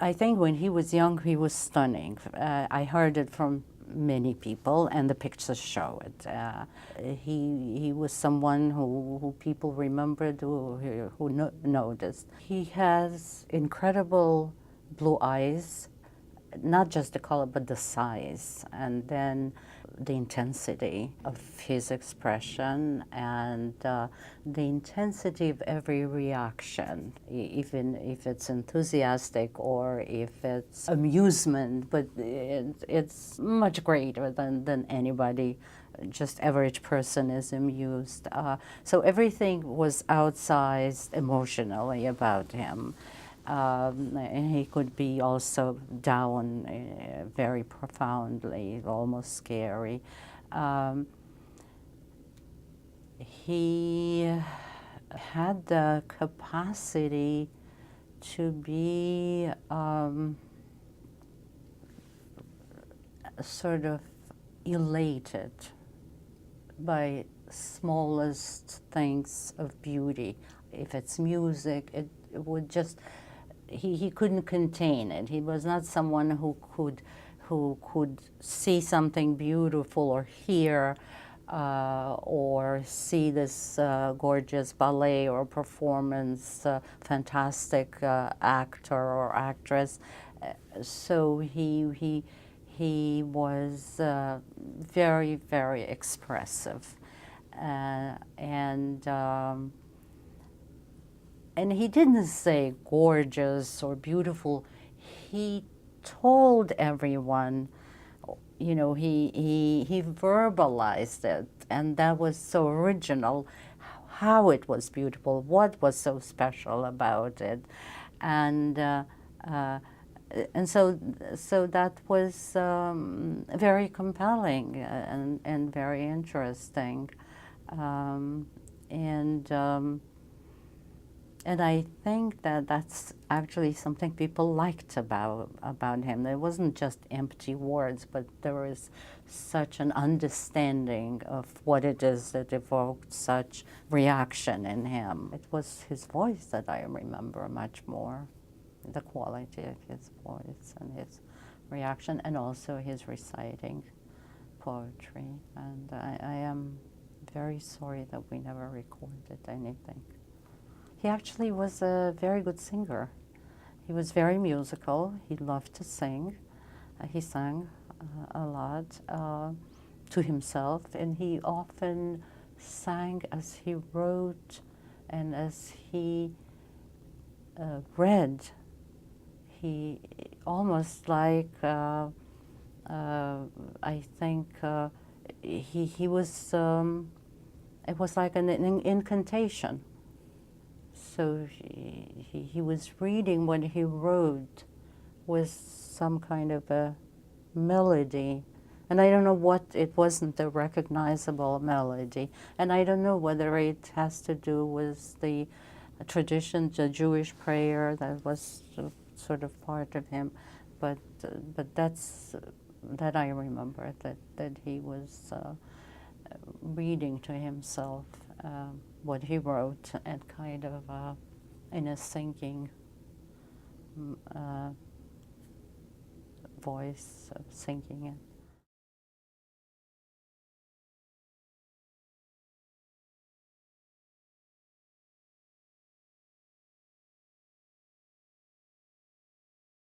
I think when he was young, he was stunning. I heard it from many people, and the pictures show it. He was someone who people remembered, who noticed. He has incredible blue eyes, not just the color, but the size, and then the intensity of his expression, and the intensity of every reaction, even if it's enthusiastic or if it's amusement, but it's much greater than anybody. Just average person is amused. So everything was outsized emotionally about him. And he could be also down very profoundly, almost scary. He had the capacity to be sort of elated by smallest things of beauty. If it's music, it would just, he couldn't contain it. He was not someone who could see something beautiful or hear or see this gorgeous ballet or performance, fantastic actor or actress. So he was very, very expressive, and he didn't say gorgeous or beautiful. He told everyone, you know, he verbalized it, and that was so original, how it was beautiful, what was so special about it, and so that was very compelling and very interesting, and I think that that's actually something people liked about him. It wasn't just empty words, but there was such an understanding of what it is that evoked such reaction in him. It was his voice that I remember much more, the quality of his voice and his reaction, and also his reciting poetry. And I am very sorry that we never recorded anything. He actually was a very good singer. He was very musical. He loved to sing. He sang a lot to himself, and he often sang as he wrote and as he read. He almost like, I think, he was, it was like an incantation. So he was reading what he wrote with some kind of a melody. And I don't know what, it wasn't a recognizable melody. And I don't know whether it has to do with the tradition, the Jewish prayer that was sort of part of him. But that I remember, that he was reading to himself what he wrote, and kind of in a singing voice, singing it.